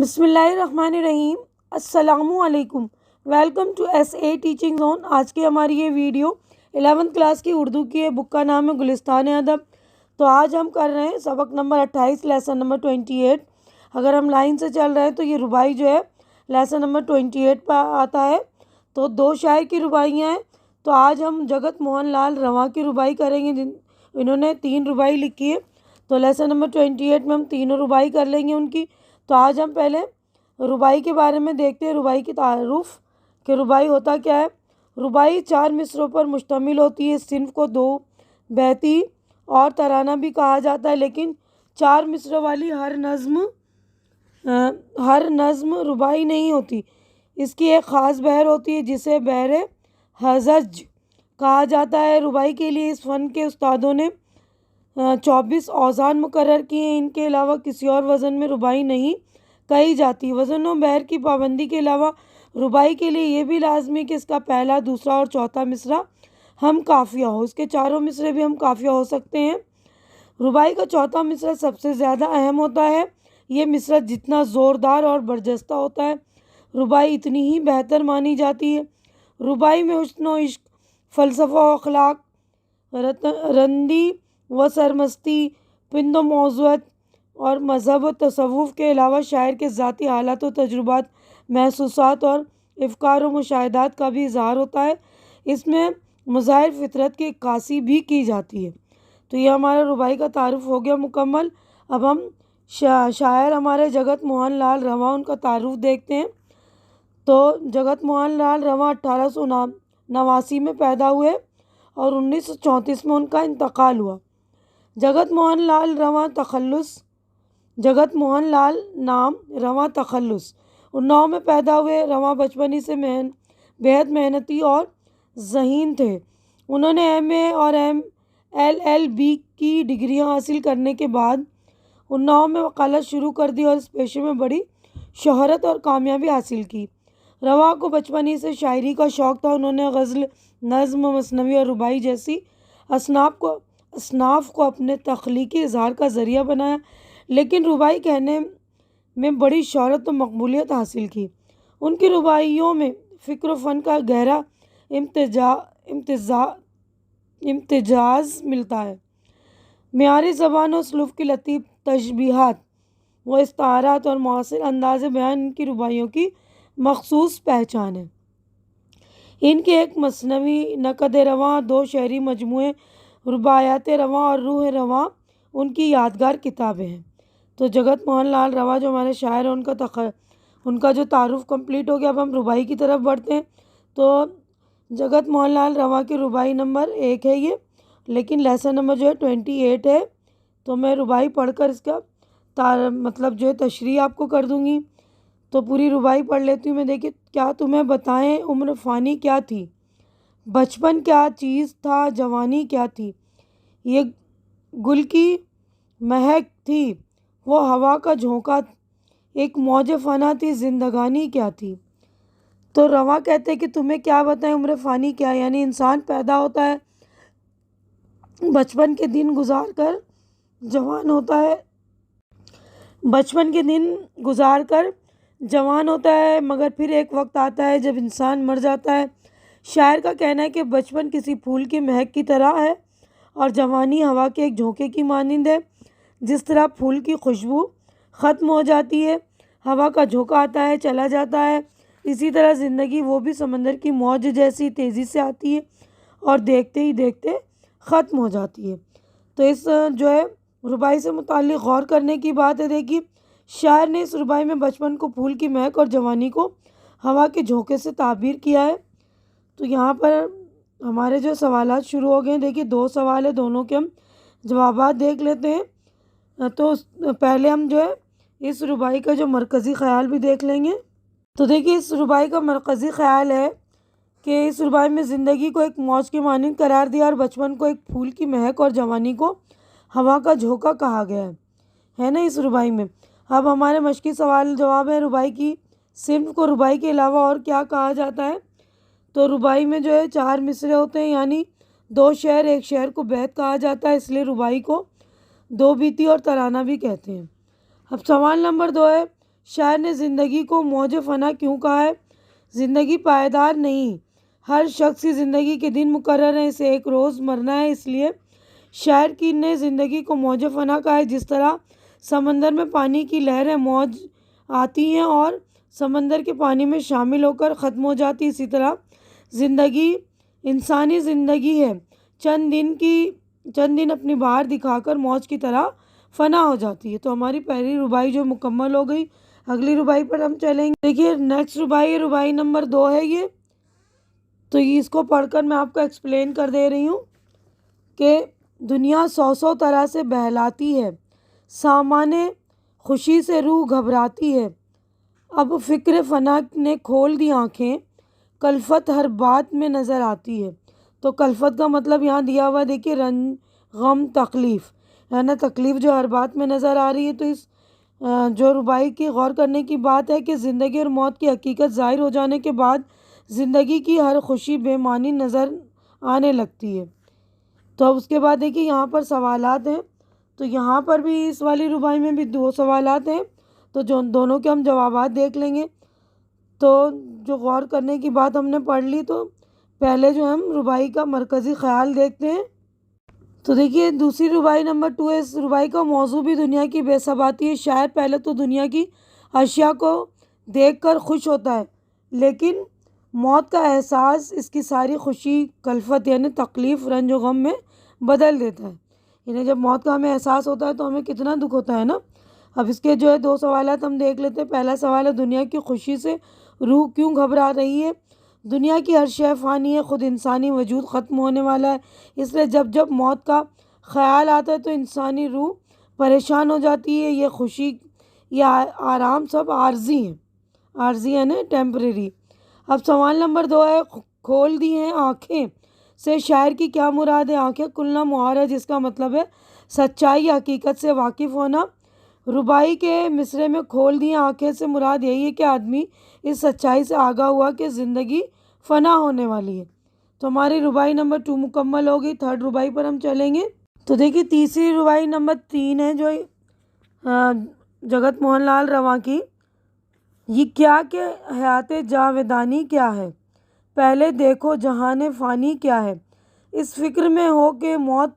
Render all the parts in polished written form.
بسم اللہ الرحمن الرحیم۔ السلام علیکم، welcome to S A teaching zone. آج کی ہماری یہ ویڈیو 11th کلاس کی اردو کی ہے، بک کا نام ہے گلستان ادب۔ تو آج ہم کر رہے ہیں سبق نمبر 28، لیسن نمبر 28۔ اگر ہم لائن سے چل رہے ہیں تو یہ ربائی جو ہے لیسن نمبر 28 پہ آتا ہے۔ تو دو شاعر کی ربائیاں ہیں۔ تو آج ہم جگت موہن لال رواں کی ربائی کریں گے، انہوں نے 3 ربائی لکھی ہے۔ تو لیسن نمبر 28 میں ہم تینوں ربائی کر لیں گے ان کی۔ تو آج ہم پہلے ربائی کے بارے میں دیکھتے ہیں، ربائی کی تعارف کہ ربائی ہوتا کیا ہے۔ ربائی 4 مصروں پر مشتمل ہوتی ہے۔ اس صنف کو 2 بیتی اور ترانہ بھی کہا جاتا ہے، لیکن 4 مصروں والی ہر نظم ربائی نہیں ہوتی۔ اس کی ایک خاص بحر ہوتی ہے جسے بحر ہزج کہا جاتا ہے۔ ربائی کے لیے اس فن کے استادوں نے 24 اوزان مقرر کیے ہیں۔ ان کے علاوہ کسی اور وزن میں ربائی نہیں کہی جاتی۔ وزن و بحر کی پابندی کے علاوہ ربائی کے لیے یہ بھی لازمی ہے کہ اس کا پہلا، دوسرا اور چوتھا مصرع ہم قافیہ ہو۔ اس کے چاروں مصرے بھی ہم قافیہ ہو سکتے ہیں۔ ربائی کا چوتھا مصرع سب سے زیادہ اہم ہوتا ہے۔ یہ مصرع جتنا زوردار اور برجستہ ہوتا ہے، ربائی اتنی ہی بہتر مانی جاتی ہے۔ ربائی میں حسن و عشق، فلسفہ و اخلاق، رندی و سرمستی، پند و موضوعات اور مذہب و تصوف کے علاوہ شاعر کے ذاتی حالات و تجربات، محسوسات اور افکار و مشاہدات کا بھی اظہار ہوتا ہے۔ اس میں مظاہر فطرت کی عکاسی بھی کی جاتی ہے۔ تو یہ ہمارا ربائی کا تعارف ہو گیا مکمل۔ اب ہم شاعر ہمارے جگت موہن لال رواں، ان کا تعارف دیکھتے ہیں۔ تو جگت موہن لال رواں 1889 میں پیدا ہوئے اور 1934 میں ان کا انتقال ہوا۔ جگت موہن لال رواں تخلص، جگت موہن لال نام رواں تخلص 19 میں پیدا ہوئے۔ رواں بچپن ہی سے بےحد محنتی اور ذہین تھے۔ انہوں نے MA اور LLB کی ڈگریاں حاصل کرنے کے بعد 19 میں وکالت شروع کر دی اور اس پیشے میں بڑی شہرت اور کامیابی حاصل کی۔ رواں کو بچپن ہی سے شاعری کا شوق تھا۔ انہوں نے غزل، نظم، مثنوی اور ربائی جیسی اصناف کو اپنے تخلیقی اظہار کا ذریعہ بنایا، لیکن ربائی کہنے میں بڑی شہرت و مقبولیت حاصل کی۔ ان کی ربائیوں میں فکر و فن کا گہرا امتزاج ملتا ہے۔ معیاری زبان و اسلوب کی لطیف تشبیہات و استعارات اور معاصر انداز بیان ان کی ربائیوں کی مخصوص پہچان ہے۔ ان کے ایک مثنوی نقد رواں، 2 شعری مجموعے رباعیات رواں اور روح رواں ان کی یادگار کتابیں ہیں۔ تو جگت موہن لال رواں جو ہمارے شاعر ہیں، ان کا جو تعارف کمپلیٹ ہو گیا۔ اب ہم ربائی کی طرف بڑھتے ہیں۔ تو جگت موہن لال رواں کی ربائی نمبر 1 ہے یہ، لیکن لیسن نمبر جو ہے 28 ہے۔ تو میں ربائی پڑھ کر اس کا مطلب جو ہے تشریح آپ کو کر دوں گی۔ تو پوری ربائی پڑھ لیتی ہوں میں۔ دیکھیے، کیا تمہیں بتائیں عمر فانی کیا تھی، بچپن کیا چیز تھا، جوانی کیا تھی، یہ گل کی مہک تھی، وہ ہوا کا جھونکا، ایک موج فنا تھی، زندگانی کیا تھی۔ تو رواں کہتے ہیں کہ تمہیں کیا بتائیں عمر فانی کیا، یعنی انسان پیدا ہوتا ہے، بچپن کے دن گزار کر جوان ہوتا ہے، مگر پھر ایک وقت آتا ہے جب انسان مر جاتا ہے۔ شاعر کا کہنا ہے کہ بچپن کسی پھول کی مہک کی طرح ہے اور جوانی ہوا کے ایک جھونکے کی مانند ہے۔ جس طرح پھول کی خوشبو ختم ہو جاتی ہے، ہوا کا جھونکا آتا ہے، چلا جاتا ہے، اسی طرح زندگی وہ بھی سمندر کی موج جیسی تیزی سے آتی ہے اور دیکھتے ہی دیکھتے ختم ہو جاتی ہے۔ تو اس جو ہے ربائی سے متعلق غور کرنے کی بات ہے۔ دیکھیے، شاعر نے اس ربائی میں بچپن کو پھول کی مہک اور جوانی کو ہوا کے جھونکے سے تعبیر کیا ہے۔ تو یہاں پر ہمارے جو سوالات شروع ہو گئے ہیں۔ دیکھیے، 2 سوال ہیں، دونوں کے ہم جوابات دیکھ لیتے ہیں۔ تو پہلے ہم جو ہے اس ربائی کا جو مرکزی خیال بھی دیکھ لیں گے۔ تو دیکھیے، اس ربائی کا مرکزی خیال ہے کہ اس ربائی میں زندگی کو ایک موج کے مانند قرار دیا اور بچپن کو ایک پھول کی مہک اور جوانی کو ہوا کا جھونکا کہا گیا ہے نا اس ربائی میں۔ اب ہمارے مشقی سوال جواب ہے، ربائی کی صنف کو ربائی کے علاوہ اور کیا کہا جاتا ہے۔ تو ربائی میں جو ہے 4 مصرے ہوتے ہیں، یعنی 2 شعر، 1 شعر کو بیت کہا جاتا ہے، اس لیے ربائی کو 2 بیتی اور ترانہ بھی کہتے ہیں۔ اب سوال نمبر 2 ہے، شاعر نے زندگی کو موج فنا کیوں کہا ہے؟ زندگی پائیدار نہیں، ہر شخص کی زندگی کے دن مقرر ہیں، اسے ایک روز مرنا ہے، اس لیے شاعر کی نے زندگی کو موج فنا کہا ہے۔ جس طرح سمندر میں پانی کی لہریں موج آتی ہیں اور سمندر کے پانی میں شامل ہو کر ختم ہو جاتی، اسی طرح زندگی انسانی زندگی ہے، چند دن اپنی بہار دکھا کر موج کی طرح فنا ہو جاتی ہے۔ تو ہماری پہلی ربائی جو مکمل ہو گئی، اگلی ربائی پر ہم چلیں گے۔ دیکھیے نیکسٹ ربائی نمبر 2 ہے یہ، تو اس کو پڑھ کر میں آپ کو ایکسپلین کر دے رہی ہوں کہ دنیا سو طرح سے بہلاتی ہے، سامانے خوشی سے روح گھبراتی ہے، اب فکر فنا نے کھول دی آنکھیں، کلفت ہر بات میں نظر آتی ہے۔ تو کلفت کا مطلب یہاں دیا ہوا دیکھیے رنج، غم، تکلیف، یعنی تکلیف جو ہر بات میں نظر آ رہی ہے۔ تو اس جو ربائی کی غور کرنے کی بات ہے کہ زندگی اور موت کی حقیقت ظاہر ہو جانے کے بعد زندگی کی ہر خوشی بے معنی نظر آنے لگتی ہے۔ تو اب اس کے بعد دیکھیے یہاں پر سوالات ہیں، تو یہاں پر بھی اس والی ربائی میں بھی 2 سوالات ہیں، تو جو دونوں کے ہم جوابات دیکھ لیں گے۔ تو جو غور کرنے کی بات ہم نے پڑھ لی، تو پہلے جو ہم ربائی کا مرکزی خیال دیکھتے ہیں۔ تو دیکھیے دوسری ربائی نمبر 2 ہے، اس ربائی کا موضوع بھی دنیا کی بے ثباتی ہے۔ شاعر پہلے تو دنیا کی اشیاء کو دیکھ کر خوش ہوتا ہے، لیکن موت کا احساس اس کی ساری خوشی کلفت یعنی تکلیف، رنج و غم میں بدل دیتا ہے۔ یعنی جب موت کا ہمیں احساس ہوتا ہے تو ہمیں کتنا دکھ ہوتا ہے نا۔ اب اس کے جو ہے 2 سوالات ہم دیکھ لیتے ہیں۔ پہلا سوال ہے دنیا کی خوشی سے روح کیوں گھبرا رہی ہے؟ دنیا کی ہر شے فانی ہے، خود انسانی وجود ختم ہونے والا ہے، اس لیے جب موت کا خیال آتا ہے تو انسانی روح پریشان ہو جاتی ہے۔ یہ خوشی یا آرام سب عارضی ہیں، عارضی یعنی ٹیمپریری۔ اب سوال نمبر 2 ہے کھول دی ہیں آنکھیں سے شاعر کی کیا مراد ہے؟ آنکھیں کھلنا محال ہے، جس کا مطلب ہے سچائی یا حقیقت سے واقف ہونا۔ ربائی کے مصرے میں کھول دی آنکھیں سے مراد یہی ہے کہ آدمی اس سچائی سے آگاہ ہوا کہ زندگی فنا ہونے والی ہے۔ تو ہماری ربائی نمبر 2 مکمل ہو گئی، تھرڈ ربائی پر ہم چلیں گے۔ تو دیکھیے تیسری ربائی نمبر 3 ہے جو جگت موہن لال رواں کی، یہ کیا کہ حیات جاودانی کیا ہے، پہلے دیکھو جہان فانی کیا ہے، اس فکر میں ہو کہ موت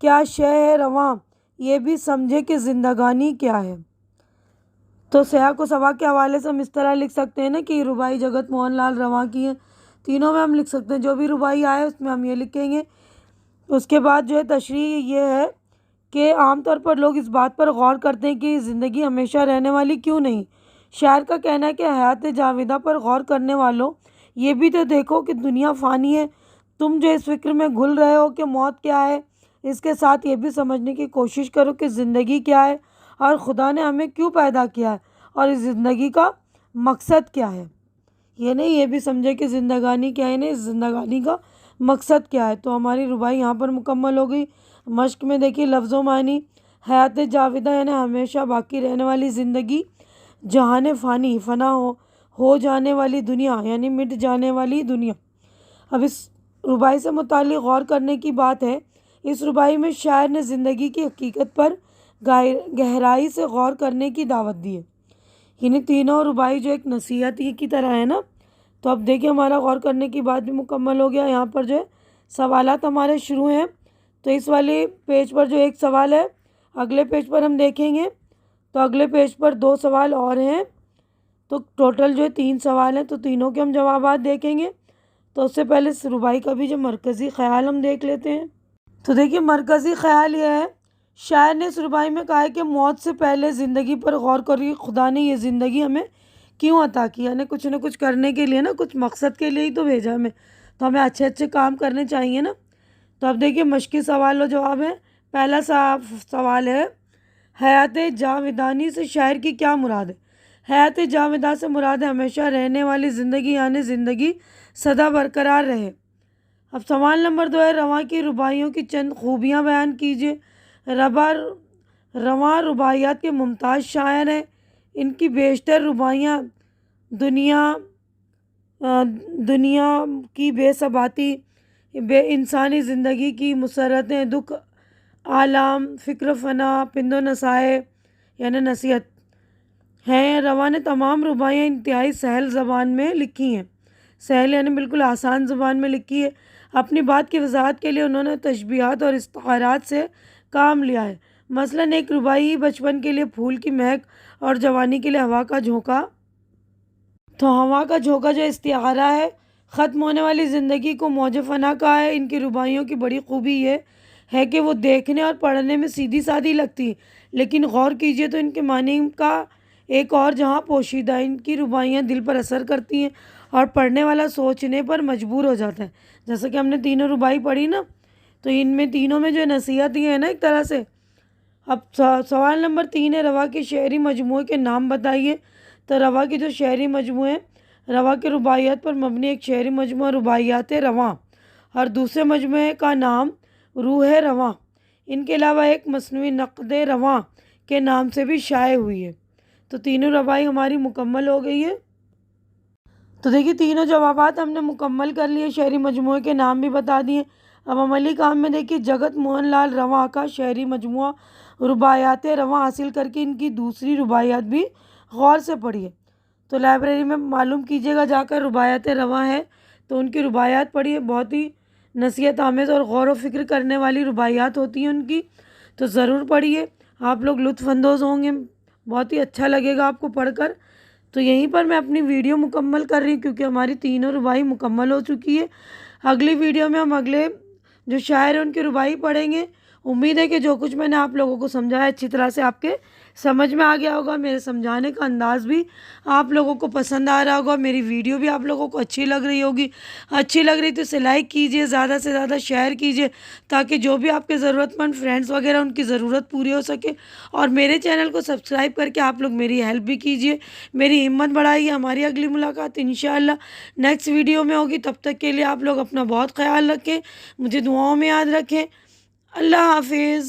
کیا شے ہے رواں، یہ بھی سمجھے کہ زندگانی کیا ہے۔ تو سیاق و سباق کے حوالے سے ہم اس طرح لکھ سکتے ہیں نا کہ ربائی جگت موہن لال رواں کی ہے، تینوں میں ہم لکھ سکتے ہیں، جو بھی ربائی آئے اس میں ہم یہ لکھیں گے۔ اس کے بعد جو ہے تشریح یہ ہے کہ عام طور پر لوگ اس بات پر غور کرتے ہیں کہ زندگی ہمیشہ رہنے والی کیوں نہیں۔ شاعر کا کہنا ہے کہ حیات جاودہ پر غور کرنے والوں یہ بھی تو دیکھو کہ دنیا فانی ہے، تم جو اس فکر میں گھل رہے ہو کہ موت کیا ہے، اس کے ساتھ یہ بھی سمجھنے کی کوشش کرو کہ زندگی کیا ہے اور خدا نے ہمیں کیوں پیدا کیا ہے اور اس زندگی کا مقصد کیا ہے۔ یہ نہیں یہ بھی سمجھے کہ زندگانی کیا ہے، نہیں اس زندگانی کا مقصد کیا ہے۔ تو ہماری ربائی یہاں پر مکمل ہو گئی۔ مشق میں دیکھیے لفظ و معنی، حیات جاودہ یعنی ہمیشہ باقی رہنے والی زندگی، جہان فانی فنا ہو جانے والی دنیا یعنی مٹ جانے والی دنیا۔ اب اس ربائی سے متعلق غور کرنے کی بات ہے، اس ربائی میں شاعر نے زندگی کی حقیقت پر گہرائی سے غور کرنے کی دعوت دی ہے، یعنی تینوں ربائی جو ایک نصیحت کی طرح ہے نا۔ تو اب دیکھیں ہمارا غور کرنے کی بات بھی مکمل ہو گیا۔ یہاں پر جو ہے سوالات ہمارے شروع ہیں، تو اس والے پیج پر جو ایک سوال ہے اگلے پیج پر ہم دیکھیں گے، تو اگلے پیج پر 2 سوال اور ہیں، تو ٹوٹل جو ہے 3 سوال ہیں، تو تینوں کے ہم جوابات دیکھیں گے۔ تو اس سے پہلے اس ربائی کا بھی جو مرکزی خیال ہم دیکھ لیتے ہیں۔ تو دیکھیے مرکزی خیال یہ ہے، شاعر نے اس ربائی میں کہا ہے کہ موت سے پہلے زندگی پر غور کریے، خدا نے یہ زندگی ہمیں کیوں عطا کی، یعنی کچھ نہ کچھ کرنے کے لیے نا، کچھ مقصد کے لیے ہی تو بھیجا ہمیں، تو ہمیں اچھے اچھے کام کرنے چاہیے نا۔ تو اب دیکھیے مشقی سوال و جواب ہے۔ پہلا سوال ہے حیات جاودانی سے شاعر کی کیا مراد ہے؟ حیات جاودہ سے مراد ہے ہمیشہ رہنے والی زندگی، یعنی زندگی سدا برقرار رہے۔ اب سوال نمبر 2 ہے رواں کی رباعیوں کی چند خوبیاں بیان کیجیے۔ رواں رباعیات کے ممتاز شاعر ہیں، ان کی بیشتر رباعیاں دنیا کی بے ثباتی، بے انسانی زندگی کی مسرتیں، دکھ، آلام، فکر فنا، پند و نصائح یعنی نصیحت، ہیں رواں نے تمام رباعیاں انتہائی سہل زبان میں لکھی ہیں، سہل یعنی بالکل آسان زبان میں لکھی ہے۔ اپنی بات کی وضاحت کے لیے انہوں نے تشبیہات اور استعارات سے کام لیا ہے۔ مثلاً ایک رباعی بچپن کے لیے پھول کی مہک اور جوانی کے لیے ہوا کا جھونکا، تو ہوا کا جھونکا جو استعارہ ہے، ختم ہونے والی زندگی کو موج فنا کا ہے۔ ان کی رباعیوں کی بڑی خوبی یہ ہے کہ وہ دیکھنے اور پڑھنے میں سیدھی سادھی لگتی ہیں، لیکن غور کیجئے تو ان کے معنی کا ایک اور جہاں پوشیدہ ہے۔ ان کی رباعیاں دل پر اثر کرتی ہیں اور پڑھنے والا سوچنے پر مجبور ہو جاتا ہے۔ جیسے کہ ہم نے تینوں رباعی پڑھی نا، تو ان میں تینوں میں جو نصیحت یہ ہے نا ایک طرح سے۔ اب سوال نمبر 3 ہے، رواں کے شعری مجموعے کے نام بتائیے۔ تو رواں کی جو شعری مجموعے ہیں، رواں کے رباعیات پر مبنی ایک شعری مجموعہ رباعیات رواں، اور دوسرے مجموعے کا نام روح رواں۔ ان کے علاوہ ایک مصنوعی نقد رواں کے نام سے بھی شائع ہوئی ہے۔ تو تینوں رباعی ہماری مکمل ہو گئی ہے۔ تو دیکھیے تینوں جوابات ہم نے مکمل کر لیے، شعری مجموعے کے نام بھی بتا دیے۔ اب عملی کام میں دیکھیے جگت موہن لال رواں کا شعری مجموعہ رباعیات رواں حاصل کر کے ان کی دوسری رباعیات بھی غور سے پڑھیے۔ تو لائبریری میں معلوم کیجیے گا جا کر، رباعیات رواں ہے تو ان کی رباعیات پڑھیے، بہت ہی نصیحت آمیز اور غور و فکر کرنے والی رباعیات ہوتی ہیں ان کی، تو ضرور پڑھیے، آپ لوگ لطف اندوز ہوں گے، بہت ہی اچھا لگے گا آپ کو پڑھ کر۔ تو یہیں پر میں اپنی ویڈیو مکمل کر رہی ہوں کیونکہ ہماری تینوں رباعی مکمل ہو چکی ہے۔ اگلی ویڈیو میں ہم اگلے جو شاعر ہیں ان کی رباعی پڑھیں گے۔ امید ہے کہ جو کچھ میں نے آپ لوگوں کو سمجھایا اچھی طرح سے آپ کے سمجھ میں آ گیا ہوگا، میرے سمجھانے کا انداز بھی آپ لوگوں کو پسند آ رہا ہوگا، میری ویڈیو بھی آپ لوگوں کو اچھی لگ رہی ہوگی۔ اچھی لگ رہی تو اسے لائک کیجئے، زیادہ سے زیادہ شیئر کیجئے تاکہ جو بھی آپ کے ضرورت مند فرینڈس وغیرہ ان کی ضرورت پوری ہو سکے، اور میرے چینل کو سبسکرائب کر کے آپ لوگ میری ہیلپ بھی کیجئے، میری ہمت بڑھائیے۔ ہماری اگلی ملاقات انشاءاللہ نیکسٹ ویڈیو میں ہوگی، تب تک کے لیے آپ لوگ اپنا بہت خیال رکھیں، مجھے دعاؤں میں یاد رکھیں۔ اللہ حافظ۔